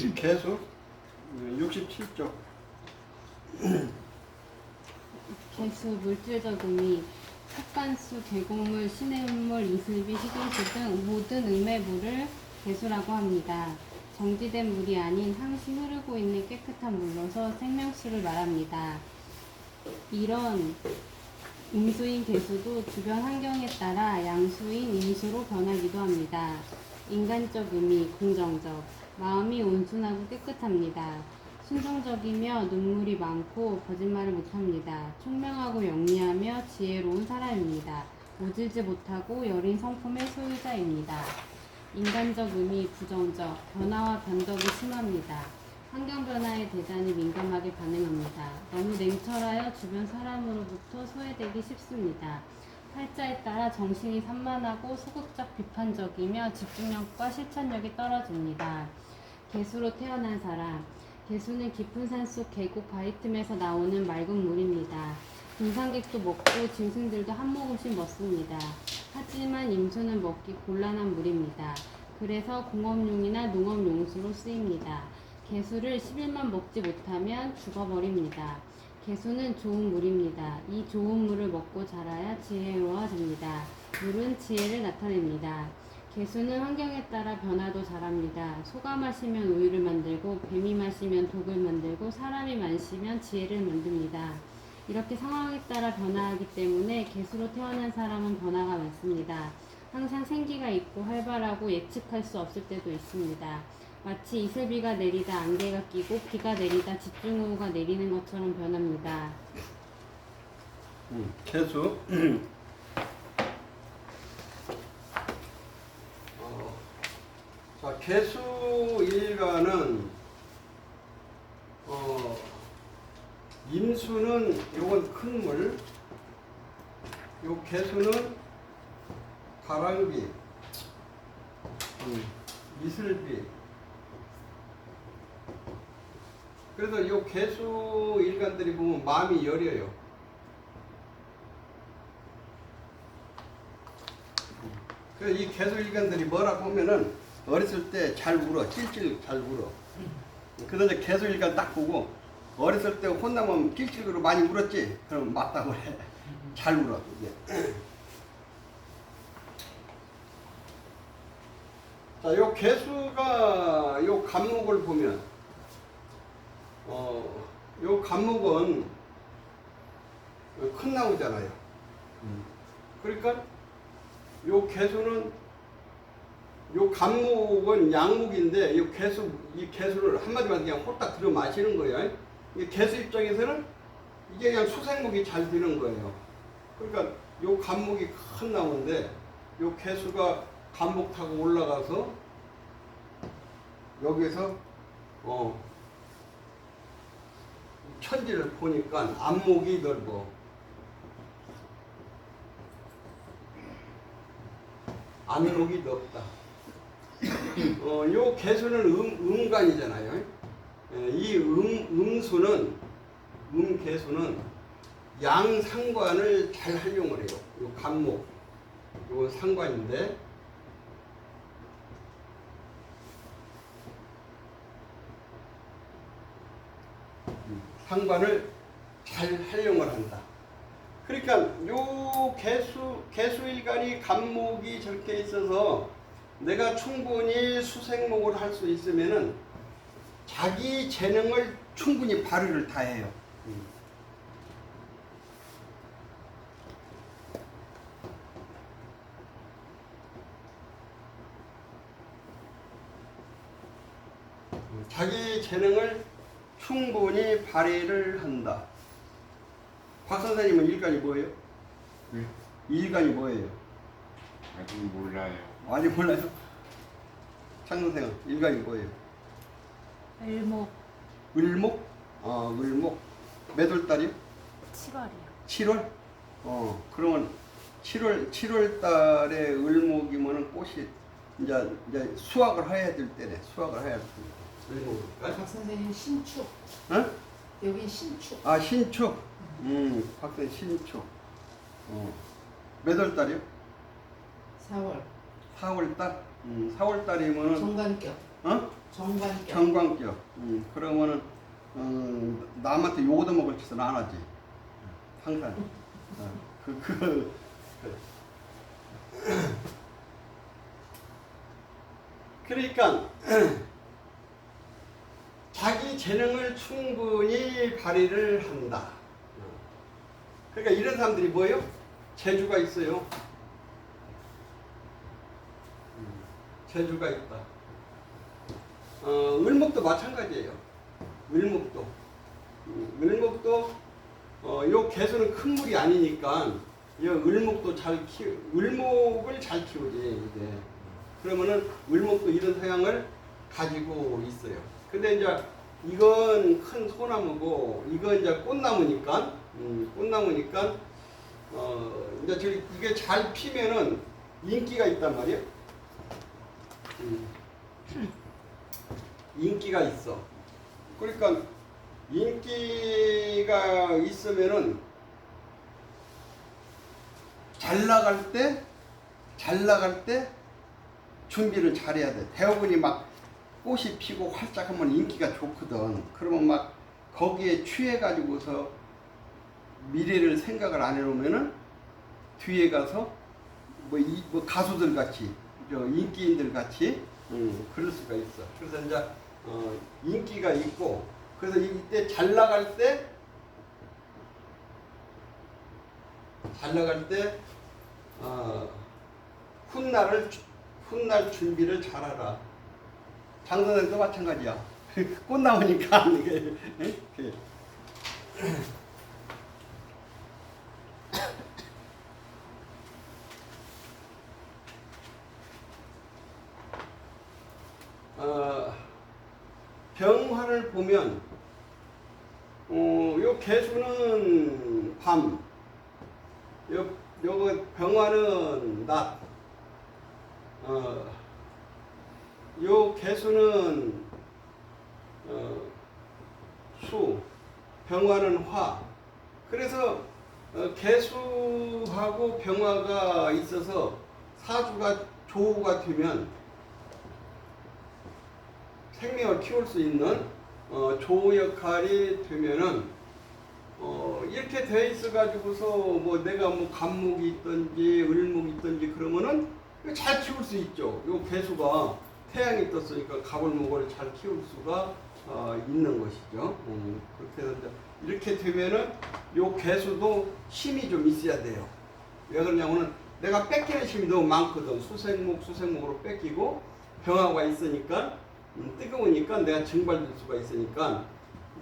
개수 67쪽. 개수 물질적 의미 삭간수, 계곡물, 시냇물, 이슬비, 희귀수 등 모든 음해물을 개수라고 합니다. 정지된 물이 아닌 항시 흐르고 있는 깨끗한 물로서 생명수를 말합니다. 이런 임수인 개수도 주변 환경에 따라 양수인 임수로 변하기도 합니다. 인간적 의미, 긍정적, 마음이 온순하고 깨끗합니다. 순종적이며 눈물이 많고 거짓말을 못합니다. 총명하고 영리하며 지혜로운 사람입니다. 모질지 못하고 여린 성품의 소유자입니다. 인간적 의미, 부정적, 변화와 변덕이 심합니다. 환경 변화에 대단히 민감하게 반응합니다. 너무 냉철하여 주변 사람으로부터 소외되기 쉽습니다. 팔자에 따라 정신이 산만하고 소극적 비판적이며 집중력과 실천력이 떨어집니다. 개수로 태어난 사람. 개수는 깊은 산속 계곡 바위 틈에서 나오는 맑은 물입니다. 등산객도 먹고 짐승들도 한 모금씩 먹습니다. 하지만 임수는 먹기 곤란한 물입니다. 그래서 공업용이나 농업용수로 쓰입니다. 개수를 10일만 먹지 못하면 죽어버립니다. 개수는 좋은 물입니다. 이 좋은 물을 먹고 자라야 지혜로워집니다. 물은 지혜를 나타냅니다. 개수는 환경에 따라 변화도 잘합니다. 소가 마시면 우유를 만들고 뱀이 마시면 독을 만들고 사람이 마시면 지혜를 만듭니다. 이렇게 상황에 따라 변화하기 때문에 개수로 태어난 사람은 변화가 많습니다. 항상 생기가 있고 활발하고 예측할 수 없을 때도 있습니다. 마치 이슬비가 내리다 안개가 끼고 비가 내리다 집중호우가 내리는 것처럼 변합니다. 개수. 자, 개수 일가는 임수는 요건 큰 물, 요 개수는 가랑비, 이슬비. 그래서 요 개수 일간들이 보면 마음이 여려요. 그래서 이 개수 일간들이 뭐라고 하면은 어렸을 때 잘 울어, 찔찔 잘 울어. 그래서 이제 개수 일간 딱 보고 어렸을 때 혼나면 찔찔으로 많이 울었지? 그럼 맞다고 해. 잘 울어. 이게. 자, 요 개수가 요 간목을 보면 요 간목은 큰 나무잖아요. 그러니까 요 개수는 요 간목은 양목인데 이 개수를 한마디만 그냥 홀딱 들어 마시는 거예요. 이 개수 입장에서는 이게 그냥 수생목이 잘 되는 거예요. 그러니까 요 간목이 큰 나무인데 요 개수가 간목 타고 올라가서 여기서 천지를 보니까 안목이 넓어. 안목이 넓다. 요 개수는 음간이잖아요. 이 음수는, 개수는 양상관을 잘 활용을 해요. 요 간목, 요 상관인데, 상관을 잘 활용을 한다. 그러니까 요 개수일간이 간목이 저렇게 있어서 내가 충분히 수생목을 할 수 있으면은 자기 재능을 충분히 발휘를 다 해요. 자기 재능을 충분히 발휘를 한다. 박 선생님은 일간이 뭐예요? 네? 일간이 뭐예요? 아직 몰라요. 아직 몰라요? 창 선생은 일간이 뭐예요? 을목, 을목? 을목. 몇 월 달이요? 7월이요. 7월? 그러면 7월 달에 을목이면은 꽃이 이제 수확을 해야 될 때네. 수확을 해야 될 때. 을목. 박 선생님 신축. 어? 여기 신축. 아, 신축. 박선 신축. 몇 월 달이요? 4월. 4월 달? 4월 달이면은 정관격. 어? 정관격. 정관격. 그러면은 남한테 욕 얻어먹을 짓은 안 하지. 항상. 그. 그러니까 자기 재능을 충분히 발휘를 한다. 그러니까 이런 사람들이 뭐예요? 재주가 있어요. 재주가 있다. 을목도 마찬가지예요. 을목도. 요 개수는 큰 물이 아니니까 요 을목을 잘 키우지 이제. 그러면은 을목도 이런 성향을 가지고 있어요. 근데 이제 이건 큰 소나무고 이건 이제 꽃나무니까 이제 이게 잘 피면은 인기가 있단 말이에요. 인기가 있어. 그러니까 인기가 있으면은 잘 나갈 때 준비를 잘해야 돼. 대부분이 막 꽃이 피고 활짝하면 인기가 좋거든. 그러면 막 거기에 취해가지고서 미래를 생각을 안 해놓으면은 뒤에 가서 뭐 가수들 같이 인기인들 같이 그럴 수가 있어. 그래서 이제 인기가 있고 그래서 이때 잘 나갈 때 훗날 준비를 잘하라. 장사들도 마찬가지야. 꽃나무니까 이게. 병화를 보면 요 개수는 밤, 요거 병화는 낮, 요 개수는 수, 병화는 화. 그래서 개수하고 병화가 있어서 사주가 조우가 되면 생명을 키울 수 있는 조우 역할이 되면은 이렇게 돼 있어 가지고서 뭐 내가 뭐 간목이 있든지 을목이 있든지 그러면은 잘 키울 수 있죠. 요 개수가 태양이 떴으니까 갑을목을 잘 키울 수가 있는 것이죠. 그렇게 해서 이렇게 되면은 요 개수도 힘이 좀 있어야 돼요. 왜 그러냐면은 내가 뺏기는 힘이 너무 많거든. 수생목으로 뺏기고 병화가 있으니까 뜨거우니까 내가 증발될 수가 있으니까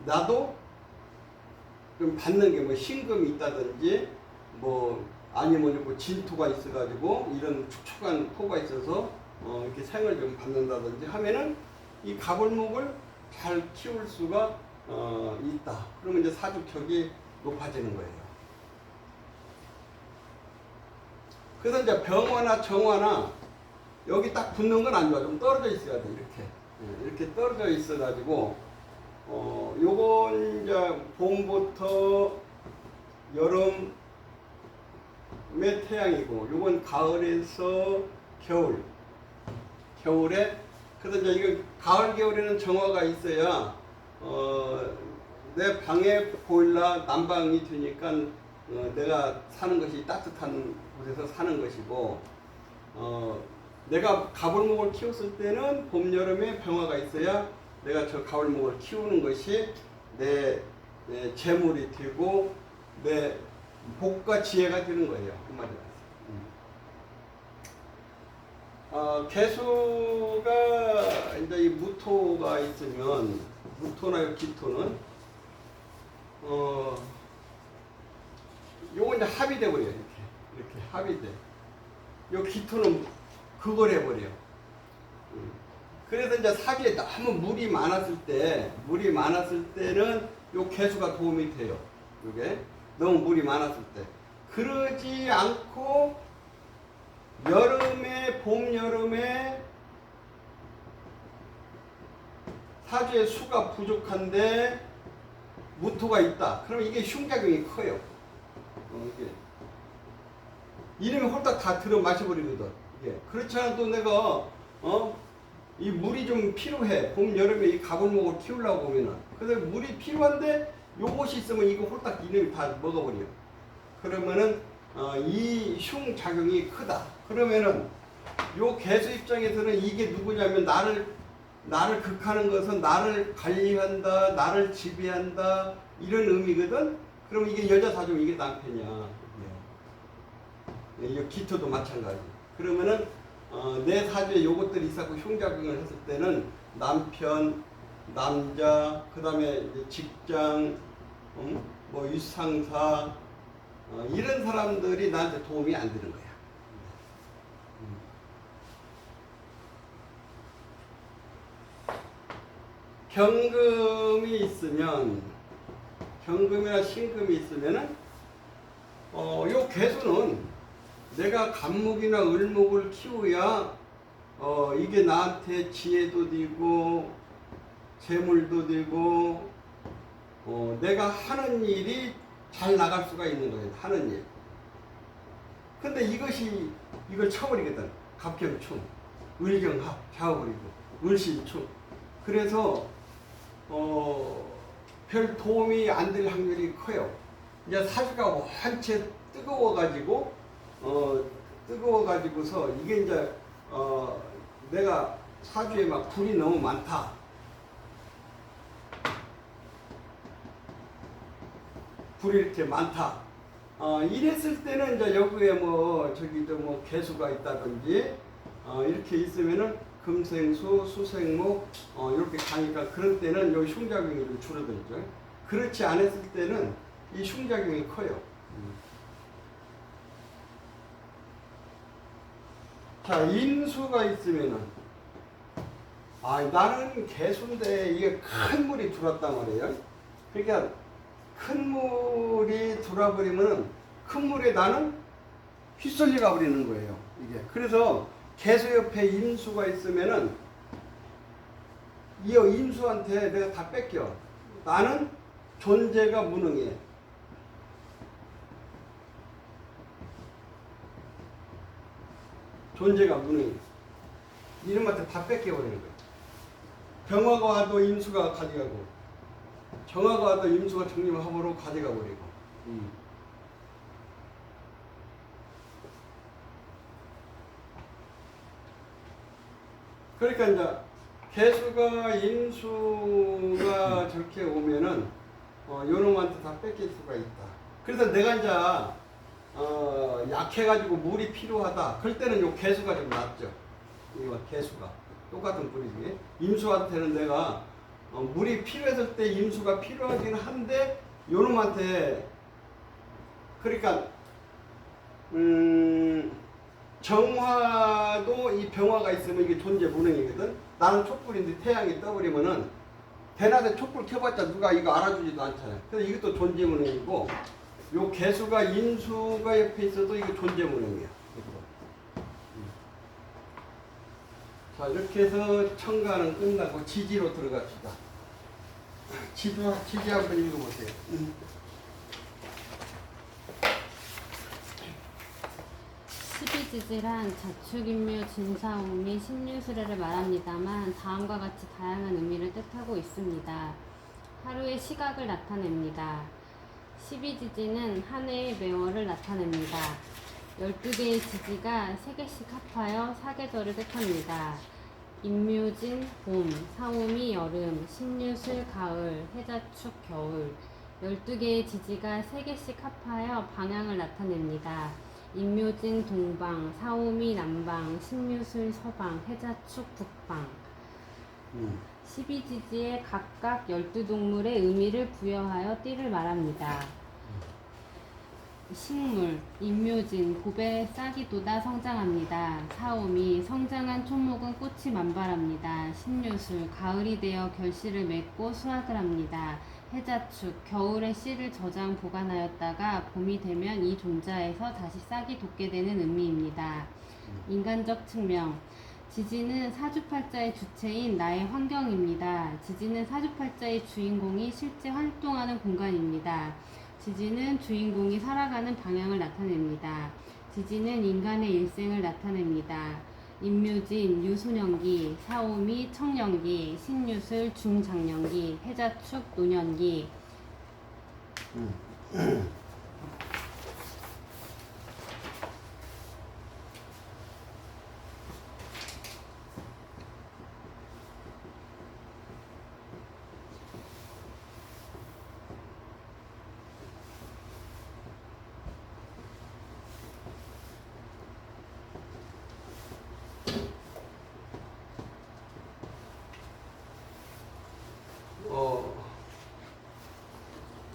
나도 좀 받는 게 뭐 신금이 있다든지 뭐 아니면 뭐 진토가 있어가지고 이런 축축한 토가 있어서 이렇게 생을 좀 받는다든지 하면은 이 갑을목을 잘 키울 수가 있다. 그러면 이제 사주격이 높아지는 거예요. 그래서 이제 병화나 정화나 여기 딱 붙는 건 안 좋아. 좀 떨어져 있어야 돼. 이렇게 떨어져 있어가지고 요건 이제 봄부터 여름의 태양이고 요건 가을에서 겨울에 그래서 이제 이거 가을 겨울에는 정화가 있어야 내 방에 보일러 난방이 되니까 내가 사는 것이 따뜻한 곳에서 사는 것이고 내가 가을목을 키웠을 때는 봄 여름에 병화가 있어야 내가 저 가을목을 키우는 것이 내 재물이 되고 내 복과 지혜가 되는 거예요. 한마디로. 개수가 이제 이 무토가 있으면 무토나 이 기토는 요거 이제 합이 돼 버려요. 이렇게 합이 돼. 요 기토는 그걸 해버려. 그래서 이제 사주에 너무 물이 많았을 때는 요 개수가 도움이 돼요. 요게 너무 물이 많았을 때. 그러지 않고 봄 여름에 사주에 수가 부족한데 무토가 있다. 그럼 이게 흉작용이 커요. 이게 이름이 홀딱 다 들어 마셔버리거든. 이게 그렇지 않아도 내가 이 물이 좀 필요해. 봄, 여름에 이 가물목을 키우려고 보면은. 그래서 물이 필요한데 요것이 있으면 이거 홀딱 이놈이 다 먹어버려. 그러면은 이 흉 작용이 크다. 그러면은 요 개수 입장에서는 이게 누구냐면 나를 극하는 것은 나를 관리한다, 나를 지배한다 이런 의미거든. 그럼 이게 여자 사주 이게 남편이야. 이 기토도 마찬가지. 그러면은 내 사주에 요것들이 있었고 흉작용을 했을 때는 남편, 남자, 그 다음에 직장, 뭐 윗상사 이런 사람들이 나한테 도움이 안 되는 거야. 경금이 있으면 경금이나 신금이 있으면은 요 개수는 내가 간목이나 을목을 키워야 이게 나한테 지혜도 되고 재물도 되고 내가 하는 일이 잘 나갈 수가 있는 거예요. 하는 일. 근데 이걸 쳐버리거든. 갑경충, 을경합 잡아버리고 을신충. 그래서 별 도움이 안 될 확률이 커요. 이제 사주가 원체 뜨거워가지고서 이게 이제 내가 사주에 막 불이 너무 많다. 불이 이렇게 많다. 이랬을 때는 이제 여기에 뭐 개수가 있다든지 이렇게 있으면은 금생수, 수생목 이렇게 가니까 그런 때는 요 흉작용이 좀 줄어들죠. 그렇지 않았을 때는 이 흉작용이 커요. 자, 인수가 있으면은 나는 개수인데 이게 큰 물이 들어왔단 말이에요. 그러니까 큰 물이 들어와버리면 큰 물에 나는 휘쓸려 가버리는 거예요. 이게 그래서 개수 옆에 임수가 있으면은 이 임수한테 내가 다 뺏겨. 나는 존재가 무능해. 존재가 무능해. 이놈한테 다 뺏겨버리는 거야. 병화가 와도 임수가 가져가고, 정화가 와도 임수가 정림합으로 가져가 버리고. 그러니까 이제 개수가 임수가 저렇게 오면은 요놈한테 다 뺏길 수가 있다. 그래서 내가 이제 약해가지고 물이 필요하다. 그럴 때는 요 개수가 좀 낫죠. 이거 개수가 똑같은 뿌리지. 임수한테는 내가 물이 필요했을 때 임수가 필요하긴 한데 요놈한테 그러니까 정화도 이 병화가 있으면 이게 존재 무능이거든. 나는 촛불인데 태양이 떠버리면은 대낮에 촛불 켜봤자 누가 이거 알아주지도 않잖아요. 그래서 이것도 존재 무능이고 요 개수가 인수가 옆에 있어도 이게 존재 무능이야. 자, 이렇게 해서 청가는 끝나고 지지로 들어갑시다. 지지 한번 읽어보세요. 십이지지란 자축인묘 진사오미 신유수레를 말합니다만 다음과 같이 다양한 의미를 뜻하고 있습니다. 하루의 시각을 나타냅니다. 십이지지는 한 해의 매월을 나타냅니다. 12개의 지지가 3개씩 합하여 사계절을 뜻합니다. 임묘진 봄, 사오미 여름, 신유술 가을, 해자축 겨울. 12개의 지지가 3개씩 합하여 방향을 나타냅니다. 임묘진 동방, 사오미 남방, 신유술 서방, 해자축 북방. 12지지에 각각 12동물의 의미를 부여하여 띠를 말합니다. 식물, 임묘진, 봄에 싹이 돋아 성장합니다. 사오미, 성장한 촌목은 꽃이 만발합니다. 신유술, 가을이 되어 결실을 맺고 수확을 합니다. 해자축, 겨울에 씨를 저장 보관하였다가 봄이 되면 이 종자에서 다시 싹이 돋게 되는 의미입니다. 인간적 측면, 지지는 사주팔자의 주체인 나의 환경입니다. 지지는 사주팔자의 주인공이 실제 활동하는 공간입니다. 지지는 주인공이 살아가는 방향을 나타냅니다. 지지는 인간의 일생을 나타냅니다. 임묘진 유소년기, 사오미 청년기, 신유술 중장년기, 해자축 노년기.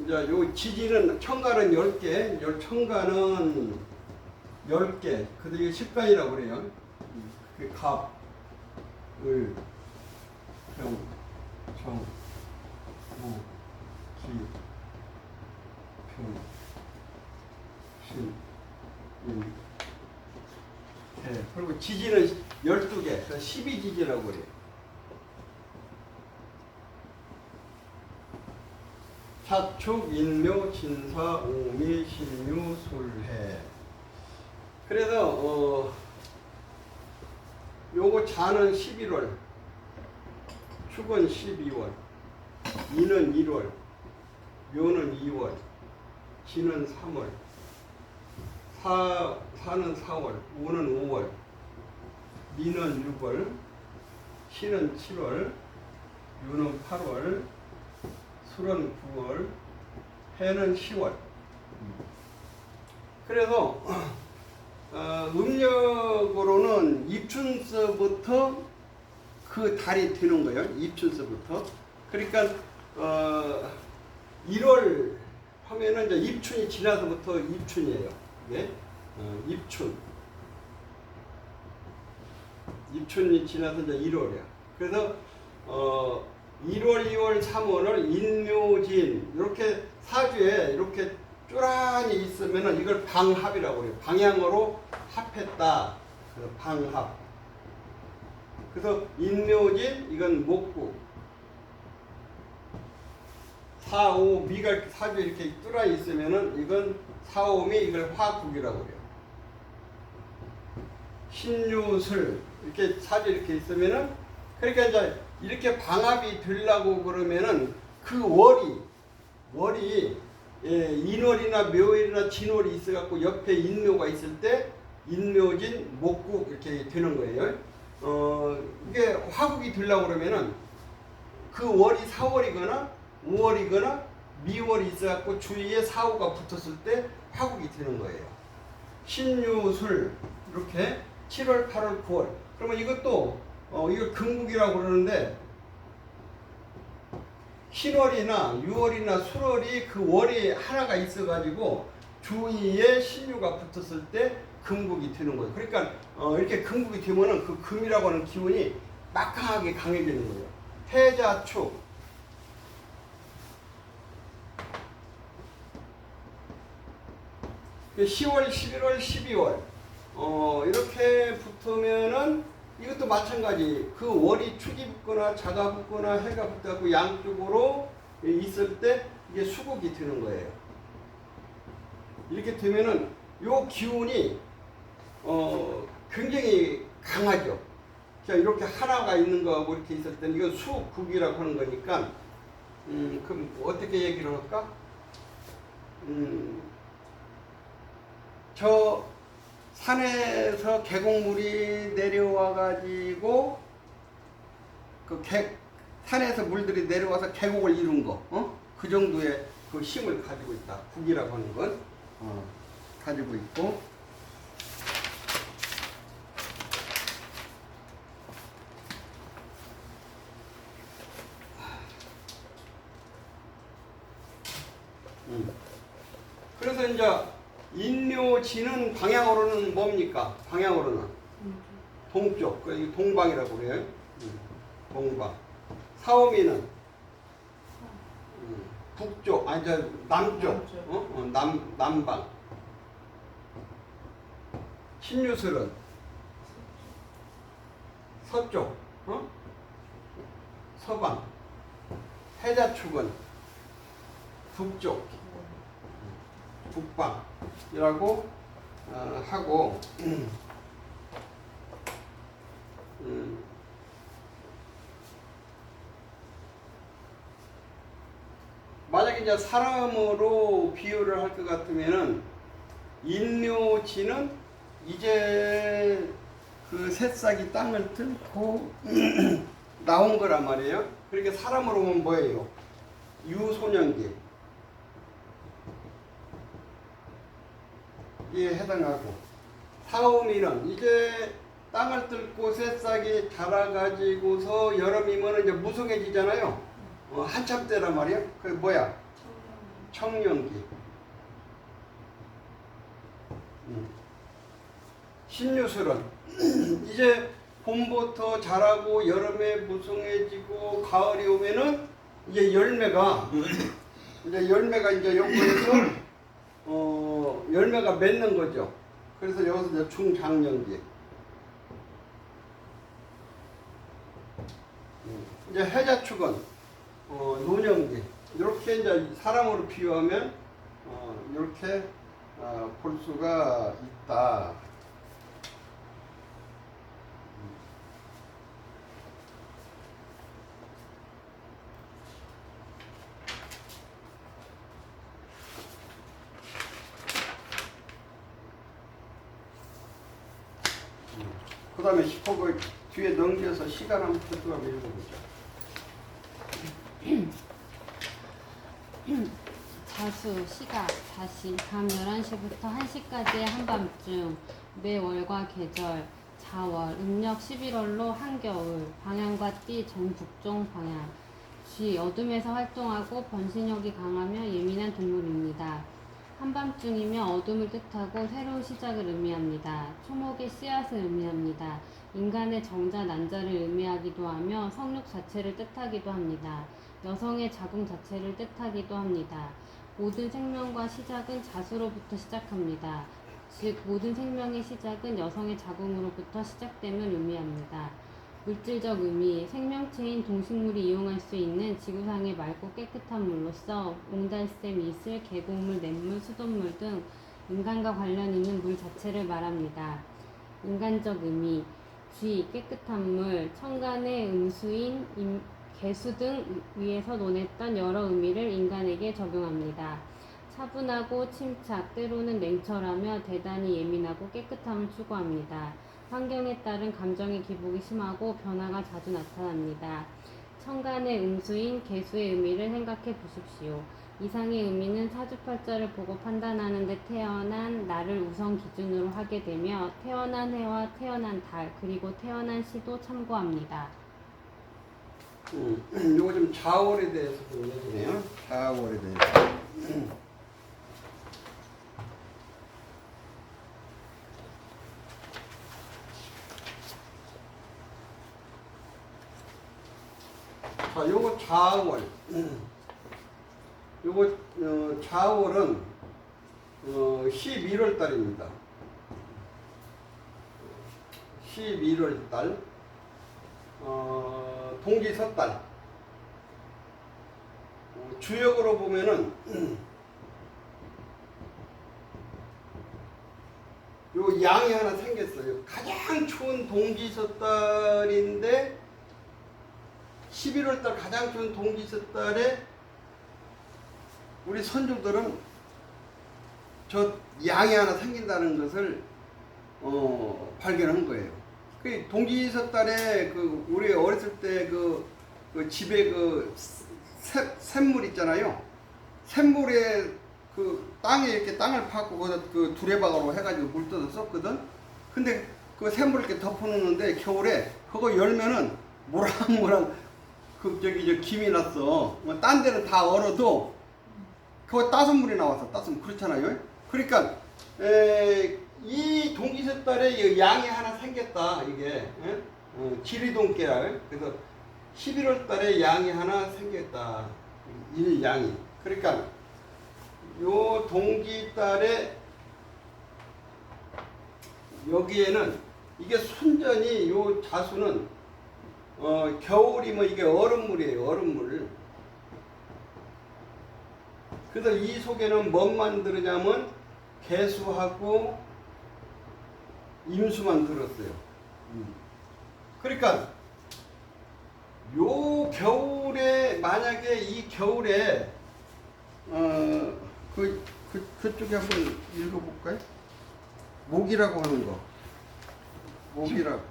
이제 요 지지는 청가는 10개, 요 청가는 10개. 근데 이게 십간이라고 그래요. 그 갑, 을, 병, 정, 무, 기, 병, 신, 인, 개. 그리고 지지는 12개. 그래서 12지지라고 그래요. 사축, 인묘, 진사, 오미, 신유, 술해. 그래서 요거 자는 11월, 축은 12월, 인은 1월, 묘는 2월, 진은 3월, 사는 4월, 우는 5월, 미는 6월, 신은 7월, 유는 8월, 술은 9월, 해는 10월. 그래서 음력으로는 입춘서부터 그 달이 되는 거예요. 입춘서부터. 그러니까 1월 하면은 이제 입춘이 지나서부터 입춘이에요. 네? 입춘. 입춘이 지나서 이제 1월이야. 그래서 1월, 2월, 3월을 인묘진 이렇게 사주에 이렇게 쪼란히 있으면은 이걸 방합이라고 그래요. 방향으로 합했다. 그래서 방합. 그래서 인묘진 이건 목국. 4, 5, 미가 이렇게 사주에 이렇게 뚫어 있으면은 이건 4, 5미 이걸 화국이라고 그래요. 신유술 이렇게 사주에 이렇게 있으면은 그러니까 이제 이렇게 방합이 되려고 그러면은 그 월이 인월이나 묘월이나 진월이 있어갖고 옆에 인묘가 있을 때 인묘진 목국 이렇게 되는 거예요. 이게 화국이 되려고 그러면은 그 월이 4월이거나 5월이거나 미월이 있어갖고 주위에 4, 5가 붙었을 때 화국이 되는 거예요. 신유술 이렇게 7월, 8월, 9월. 그러면 이것도 이거 금국이라고 그러는데 신월이나 6월이나 술월이 그 월이 하나가 있어가지고 주위에 신유가 붙었을 때 금국이 되는 거예요. 그러니까 이렇게 금국이 되면은 그 금이라고 하는 기운이 막강하게 강해지는 거예요. 해자축 10월, 11월, 12월 이렇게 붙으면은 이것도 마찬가지. 그 월이 축이 붙거나 자가 붙거나 해가 붙어갖고 양쪽으로 있을 때 이게 수국이 되는 거예요. 이렇게 되면은 요 기운이 굉장히 강하죠. 자, 이렇게 하나가 있는 거하고 이렇게 있을 때는 이건 수국이라고 하는 거니까 그럼 어떻게 얘기를 할까? 저 산에서 계곡물이 내려와 가지고 산에서 물들이 내려와서 계곡을 이룬 거, 그 정도의 그 힘을 가지고 있다. 국이라고 하는 건 가지고 있고. 그래서 이제 인묘지는 방향으로는 뭡니까? 방향으로는 동쪽, 그 동방이라고 그래요. 동방. 사오미는 북쪽, 아니 저 남쪽, 남방. 신유술은 서쪽, 서방. 해자축은 북쪽, 북방이라고 하고 만약에 이제 사람으로 비유를 할 것 같으면은 인묘지는 이제 그 새싹이 땅을 뚫고 나온 거란 말이에요. 그러니까 사람으로 보면 뭐예요? 유소년기 이에 해당하고, 사오미는 이제 땅을 뚫고 새싹이 자라가지고서 여름이면 이제 무성해지잖아요. 한참 때란 말이야. 그게 뭐야? 청년기. 신유술은 이제 봄부터 자라고 여름에 무성해지고 가을이 오면은 이제 열매가 이제 연구해서 열매가 맺는 거죠. 그래서 여기서 이제 중장년기. 이제 해자축은 노년기. 이렇게 이제 사람으로 비유하면 이렇게 볼 수가 있다. 그 다음에 10호 뒤에 넘겨서 시간 한번 들어가 읽어보자. 자수, 시각, 다시 밤 11시부터 1시까지의 한밤중, 매월과 계절, 자월, 음력 11월로 한겨울, 방향과 띠 전북종 방향. 쥐, 어둠에서 활동하고 번식력이 강하며 예민한 동물입니다. 한밤중이면 어둠을 뜻하고 새로운 시작을 의미합니다. 초목의 씨앗을 의미합니다. 인간의 정자, 난자를 의미하기도 하며 성욕 자체를 뜻하기도 합니다. 여성의 자궁 자체를 뜻하기도 합니다. 모든 생명과 시작은 자수로부터 시작합니다. 즉 모든 생명의 시작은 여성의 자궁으로부터 시작됨을 의미합니다. 물질적 의미, 생명체인 동식물이 이용할 수 있는 지구상의 맑고 깨끗한 물로서 옹달샘, 이슬, 계곡물, 냇물, 수돗물 등 인간과 관련 있는 물 자체를 말합니다. 인간적 의미, 쥐, 깨끗한 물, 천간의 음수인 개수 등 위에서 논했던 여러 의미를 인간에게 적용합니다. 차분하고 침착, 때로는 냉철하며 대단히 예민하고 깨끗함을 추구합니다. 환경에 따른 감정의 기복이 심하고 변화가 자주 나타납니다. 천간의 음수인 개수의 의미를 생각해 보십시오. 이상의 의미는 사주팔자를 보고 판단하는 데 태어난 날을 우선 기준으로 하게 되며 태어난 해와 태어난 달 그리고 태어난 시도 참고합니다. 요거 좀 자월에 대해서 좀 얘기네요. 자월에 대해서. 자, 요거 자월. 요거 자월은 11월 달입니다. 11월 달. 동지 섣달. 주역으로 보면은 요 양이 하나 생겼어요. 가장 추운 동지 섣달인데 11월 달 가장 추운 동지 섣달에 우리 선조들은 저 양이 하나 생긴다는 것을 발견한 거예요. 그 동지 섣달에 그 우리 어렸을 때 그 집에 그 샘물 있잖아요. 샘물에 그 땅에 이렇게 땅을 파고 거기다 그 두레박으로 해가지고 물 떠서 썼거든. 근데 그 샘물을 이렇게 덮어놓는데 겨울에 그거 열면은 모락모락 그 저기 저 김이 났어. 딴 데는 다 얼어도 그거 따순 물이 나와서 따순 그렇잖아요. 그러니까 이 동지 섣달에 양이 하나 생겼다 이게 지리동계라. 그래서 11월 달에 양이 하나 생겼다. 이 양이. 그러니까 요 동지 달에 여기에는 이게 순전히 요 자수는 겨울이면 이게 얼음물이에요. 얼음물. 그래서 이 속에는 뭔만 들으냐면 개수하고 임수만 들었어요. 그러니까 요 겨울에 만약에 이 겨울에 그쪽에 한번 읽어볼까요? 목이라고 하는 거. 목이라고.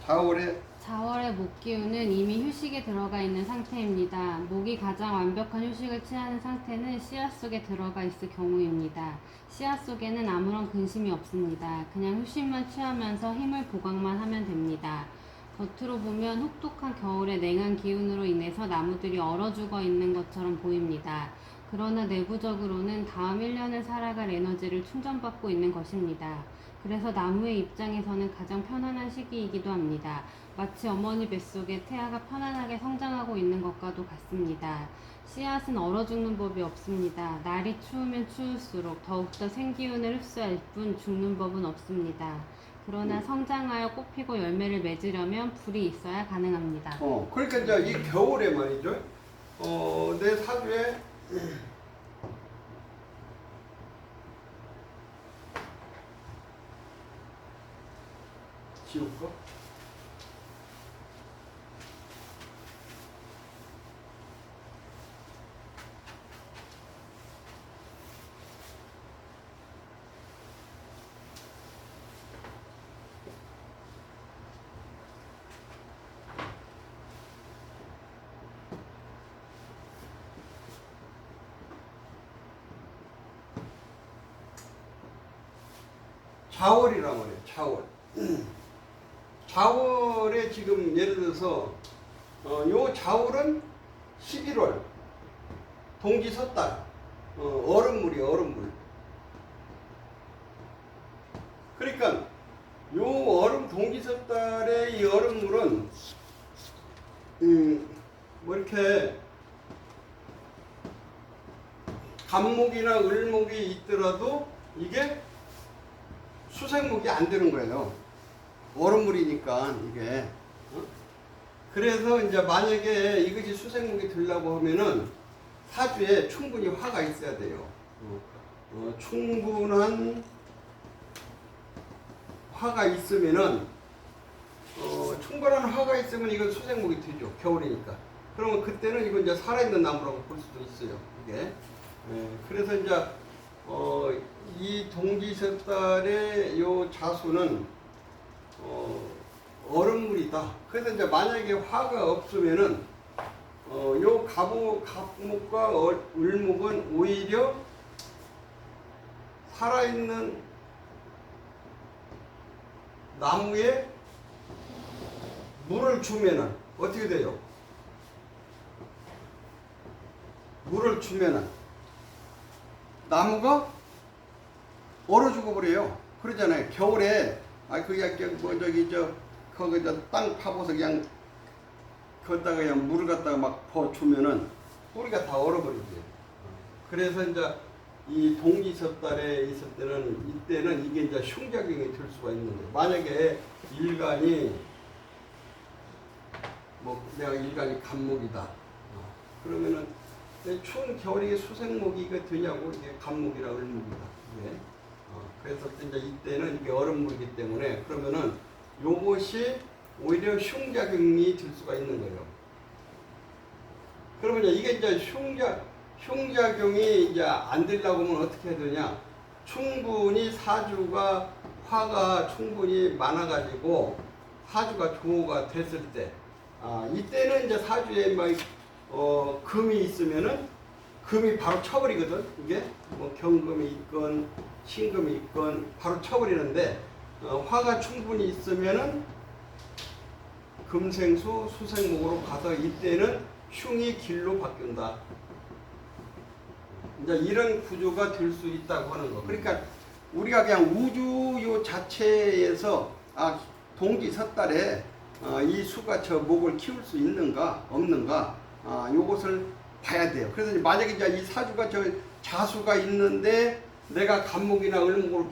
4월의 목 기운은 이미 휴식에 들어가 있는 상태입니다. 목이 가장 완벽한 휴식을 취하는 상태는 씨앗 속에 들어가 있을 경우입니다. 씨앗 속에는 아무런 근심이 없습니다. 그냥 휴식만 취하면서 힘을 보강만 하면 됩니다. 겉으로 보면 혹독한 겨울의 냉한 기운으로 인해서 나무들이 얼어 죽어 있는 것처럼 보입니다. 그러나 내부적으로는 다음 1년을 살아갈 에너지를 충전받고 있는 것입니다. 그래서 나무의 입장에서는 가장 편안한 시기이기도 합니다. 마치 어머니 뱃속에 태아가 편안하게 성장하고 있는 것과도 같습니다. 씨앗은 얼어 죽는 법이 없습니다. 날이 추우면 추울수록 더욱더 생기운을 흡수할 뿐 죽는 법은 없습니다. 그러나 성장하여 꽃피고 열매를 맺으려면 불이 있어야 가능합니다. 그러니까 이제 이 겨울에 말이죠. 내 사주에 지울까? 자월이란 말이에요. 자월. 자월에 지금 예를 들어서 요 자월은 11월 동지 섣달 얼음물이에요. 얼음물. 그러니까 요 얼음 동지 섣달의 이 얼음물은 뭐 이렇게 간목이나 을목이 있더라도 이게 수생목이 안 되는 거예요. 얼음물이니까 이게. 그래서 이제 만약에 이것이 수생목이 되려고 하면은 사주에 충분히 화가 있어야 돼요. 충분한 화가 있으면은 충분한 화가 있으면 이건 수생목이 되죠. 겨울이니까. 그러면 그때는 이건 이제 살아있는 나무라고 볼 수도 있어요. 이게. 그래서 이제 이 동지섣달의 요 자수는 얼음물이다. 그래서 이제 만약에 화가 없으면은 요 갑목과 을목은 오히려 살아있는 나무에 물을 주면은 어떻게 돼요? 물을 주면은 나무가 얼어 죽어버려요. 그러잖아요. 겨울에 거기 땅 파고서 그냥 거기다가 그냥 물을 갖다가 막 부어주면은 뿌리가 다 얼어버리죠. 그래서 이제 이 동지섣달에 있을 때는 이때는 이게 이제 흉작용이 될 수가 있는 거예요. 만약에 일간이 내가 일간이 간목이다. 그러면은 추운 겨울에 수생목이 되냐고 이게 간목이라 을목이다. 이게. 그래서 이제 이때는 이게 얼음물이기 때문에 그러면은 요것이 오히려 흉작용이 될 수가 있는 거예요. 그러면 이게 이제 흉작용이 이제 안 되려고 하면 어떻게 해야 되냐? 충분히 사주가 화가 충분히 많아가지고 사주가 조호가 됐을 때, 이때는 이제 사주에 금이 있으면은 금이 바로 쳐버리거든. 이게 뭐 경금이 있건 신금이 있건 바로 쳐버리는데 화가 충분히 있으면은 금생수 수생목으로 가서 이때는 흉이 길로 바뀐다. 이제 이런 구조가 될 수 있다고 하는 거. 그러니까 우리가 그냥 우주 요 자체에서 동지섣달에 이 수가 저 목을 키울 수 있는가 없는가 요것을 봐야 돼요. 그래서 만약에 이제 이 사주가 저 자수가 있는데 내가 간목이나 을목으로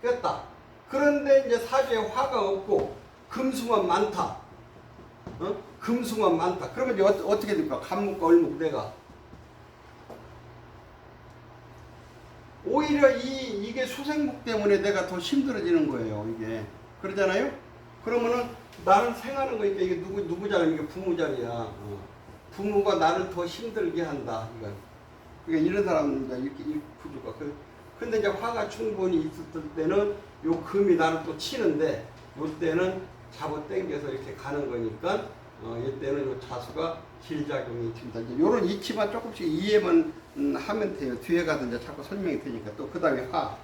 꼈다. 그런데 이제 사주에 화가 없고 금수만 많다. 금수만 많다. 그러면 이제 어떻게 될까? 간목과 을목 내가 오히려 이게 수생목 때문에 내가 더 힘들어지는 거예요. 이게 그러잖아요. 그러면은 나는 생하는 거니까 이게 누구 자리야? 이게 부모 자리야. 부모가 나를 더 힘들게 한다. 이거. 그러니까 이런 사람은 이제 이렇게 이 구조가 근데 이제 화가 충분히 있었을 때는 요 금이 나를 또 치는데 요 때는 잡아 당겨서 이렇게 가는 거니까 이때는 요 자수가 길작용이 됩니다. 이제 요런 이치만 조금씩 이해만 하면 돼요. 뒤에 가서 이제 자꾸 설명이 되니까 또 그 다음에 화.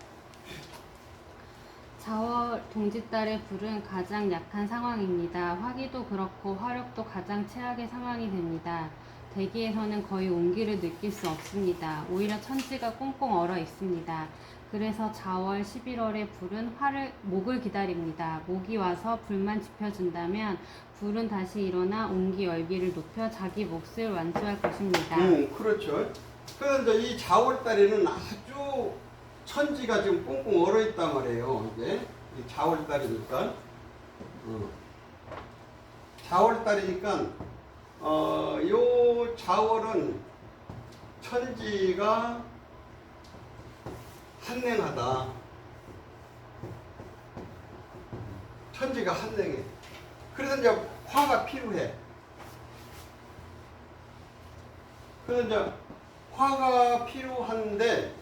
자월 동짓달의 불은 가장 약한 상황입니다. 화기도 그렇고 화력도 가장 최악의 상황이 됩니다. 대기에서는 거의 온기를 느낄 수 없습니다. 오히려 천지가 꽁꽁 얼어 있습니다. 그래서 자월 11월의 불은 목을 기다립니다. 목이 와서 불만 지펴준다면 불은 다시 일어나 온기 열기를 높여 자기 몫을 완수할 것입니다. 그렇죠. 그래서 이제 이 자월달에는 아주 천지가 지금 꽁꽁 얼어 있단 말이에요. 이제 이 자월달이니까. 자월달이니까 요 자월은 천지가 한냉하다. 천지가 한냉해. 그래서 이제 화가 필요해. 그래서 이제 화가 필요한데,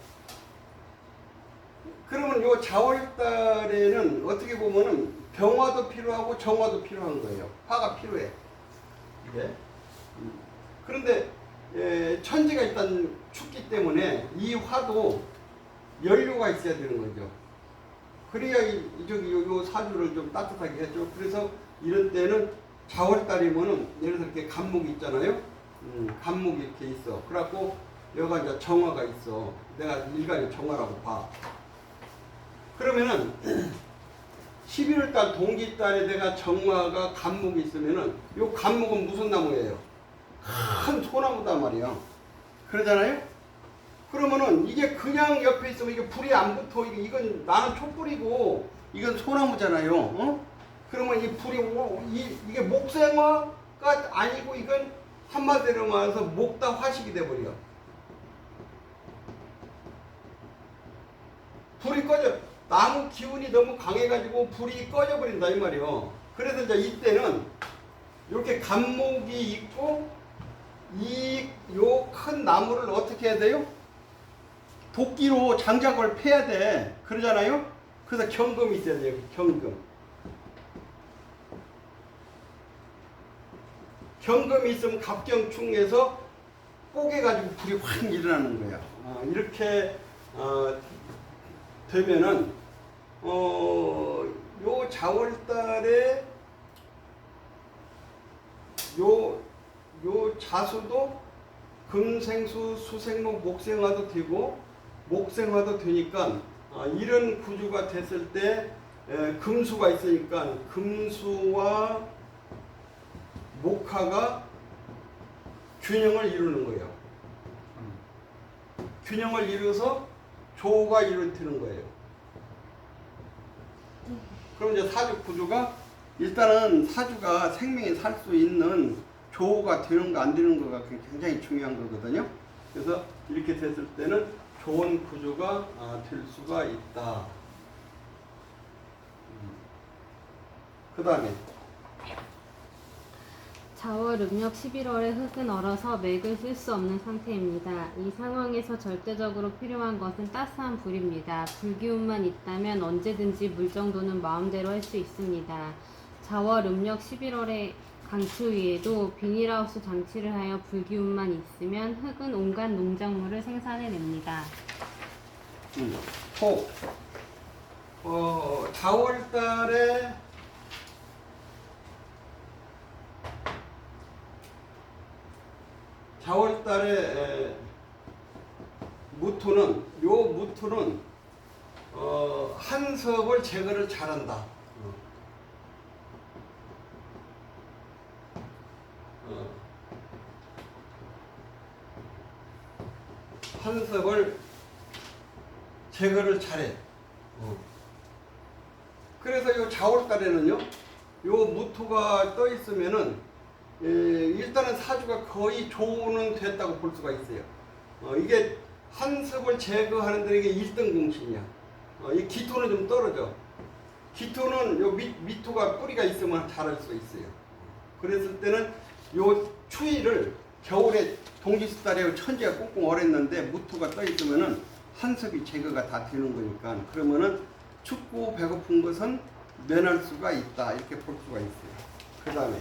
그러면 요 자월달에는 어떻게 보면은 병화도 필요하고 정화도 필요한 거예요. 화가 필요해. 이게. 그런데 천지가 일단 춥기 때문에 이 화도 연료가 있어야 되는 거죠. 그래야 요 사주를 좀 따뜻하게 해줘. 그래서 이런 때는 자월달이면은 예를 들어 이렇게 간목이 있잖아요. 간목이 이렇게 있어. 그래갖고 여기가 이제 정화가 있어. 내가 일간이 정화라고 봐. 그러면은 11월달 동기달에 내가 정화가 간목이 있으면은 요 간목은 무슨 나무예요? 큰 소나무단 말이야. 그러잖아요? 그러면은 이게 그냥 옆에 있으면 이게 불이 안 붙어. 이건 나는 촛불이고 이건 소나무잖아요. 어? 그러면 이 불이 이게 목생화가 아니고 이건 한마디로 말해서 목다 화식이 돼버려. 불이 꺼져. 나무 기운이 너무 강해가지고 불이 꺼져버린다 이 말이요. 그래서 이제 이때는 이렇게 간목이 있고 요 큰 나무를 어떻게 해야 돼요? 도끼로 장작을 패야 돼. 그러잖아요? 그래서 경금이 있어야 돼요. 경금. 경금이 있으면 갑경충에서 뽀개가지고 불이 확 일어나는 거야. 이렇게 되면은 요 자월달에 요 자수도 금생수, 수생목, 목생화도 되고 목생화도 되니까 이런 구조가 됐을 때 금수가 있으니까 금수와 목화가 균형을 이루는 거예요. 균형을 이루어서 조가 이루어지는 거예요. 그럼 이제 사주 구조가 일단은 사주가 생명이 살 수 있는 조가 되는가 안 되는가가 굉장히 중요한 거거든요. 그래서 이렇게 됐을 때는 좋은 구조가 될 수가 있다. 그 다음에 자월 음력 11월에 흙은 얼어서 맥을 쓸 수 없는 상태입니다. 이 상황에서 절대적으로 필요한 것은 따스한 불입니다. 불기운만 있다면 언제든지 물 정도는 마음대로 할 수 있습니다. 자월 음력 11월에 강추위에도 비닐하우스 장치를 하여 불기운만 있으면 흙은 온갖 농작물을 생산해냅니다. 자월달에 무토는 한섭을 제거를 잘한다. 한섭을 제거를 잘해. 그래서 요 자월달에는요, 요 무토가 떠 있으면은 일단은 사주가 거의 조는 됐다고 볼 수가 있어요. 이게 한섭을 제거하는 데 이게 1등 공신이야. 이 기토는 좀 떨어져. 기토는 요 미토가 뿌리가 있으면 자랄 수 있어요. 그랬을 때는 요 추위를 겨울에 동지스달에 천지가 꽁꽁 얼었는데 무토가 떠 있으면은 한섭이 제거가 다 되는 거니까 그러면은 춥고 배고픈 것은 면할 수가 있다 이렇게 볼 수가 있어요. 그 다음에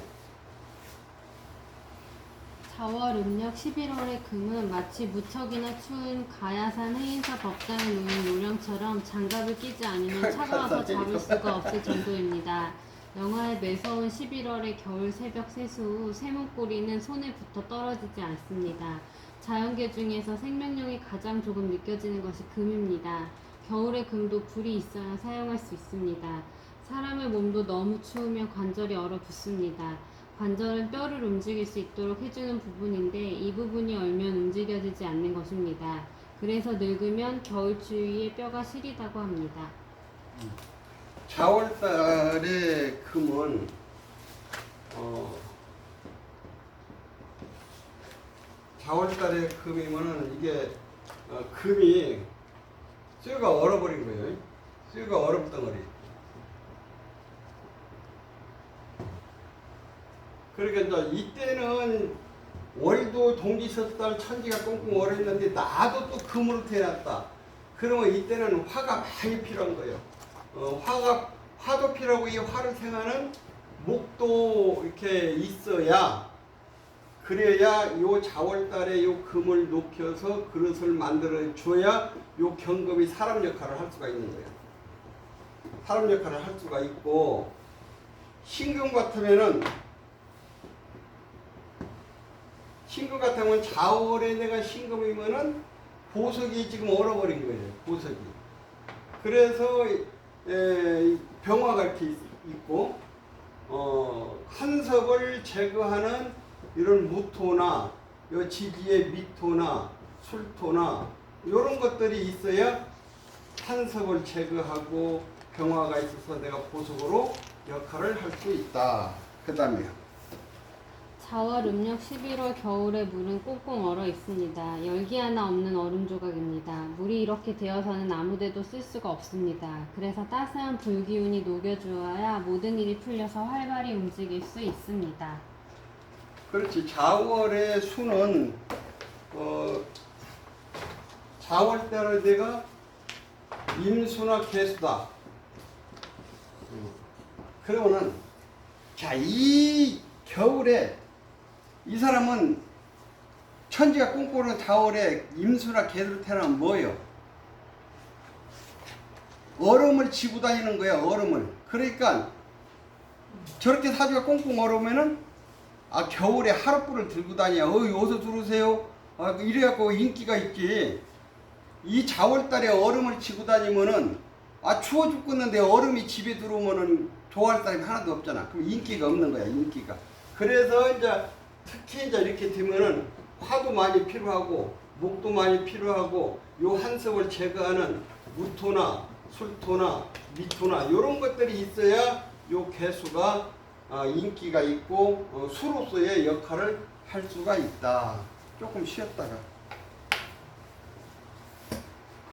자월 음력 11월의 금은 마치 무척이나 추운 가야산 해인사 법당에 놓인 요령처럼 장갑을 끼지 않으면 차가워서 잡을 수가 없을 정도입니다. 영하의 매서운 11월의 겨울 새벽 세수 후 쇠문고리는 손에 붙어 떨어지지 않습니다. 자연계 중에서 생명력이 가장 조금 느껴지는 것이 금입니다. 겨울의 금도 불이 있어야 사용할 수 있습니다. 사람의 몸도 너무 추우면 관절이 얼어붙습니다. 관절은 뼈를 움직일 수 있도록 해주는 부분인데 이 부분이 얼면 움직여지지 않는 것입니다. 그래서 늙으면 겨울 추위에 뼈가 시리다고 합니다. 자월달의 금은 자월달의 금이면은 이게 금이 쇠가 얼어버린 거예요. 쇠가 얼음 덩어리. 그러니까 이제 이때는 월도 동지서달 천지가 꽁꽁 얼어있는데 나도 또 금으로 태어났다. 그러면 이때는 화가 많이 필요한 거예요. 화도 필요하고 이 화를 생하는 목도 이렇게 있어야 그래야 요 자월달에 요 금을 녹여서 그릇을 만들어 줘야 요 경금이 사람 역할을 할 수가 있는 거예요. 사람 역할을 할 수가 있고 신금 같으면 자월에 내가 신금이면은 보석이 지금 얼어버린 거예요. 보석이. 그래서 병화가 이렇게 있고 한섭을 제거하는 이런 무토나 요 지지의 미토나 술토나 이런 것들이 있어야 한섭을 제거하고 병화가 있어서 내가 보석으로 역할을 할 수 있다. 그 다음에 자월 음력 11월 겨울의 물은 꽁꽁 얼어 있습니다. 열기 하나 없는 얼음 조각입니다. 물이 이렇게 되어서는 아무데도 쓸 수가 없습니다. 그래서 따스한 불기운이 녹여주어야 모든 일이 풀려서 활발히 움직일 수 있습니다. 그렇지. 자월의 수는 자월 때는 내가 임수나 개수다. 그러면은 자, 이 겨울에 이 사람은 천지가 꿈꾸는 자월에 임수나 개수로 태어나면 뭐예요? 얼음을 지고 다니는 거야. 얼음을. 그러니까 저렇게 사주가 꽁꽁 얼으면은 겨울에 하룻불을 들고 다녀. 어서 들어오세요. 이래갖고 인기가 있지. 이 자월달에 얼음을 지고 다니면은 추워 죽겠는데 얼음이 집에 들어오면은 좋아할 사람이 하나도 없잖아. 그럼 인기가 없는 거야. 인기가. 그래서 이제 특히 이제 이렇게 되면은 화도 많이 필요하고 목도 많이 필요하고 요 한섭을 제거하는 무토나 술토나 미토나 이런 것들이 있어야 요 개수가 인기가 있고 수로서의 역할을 할 수가 있다. 조금 쉬었다가.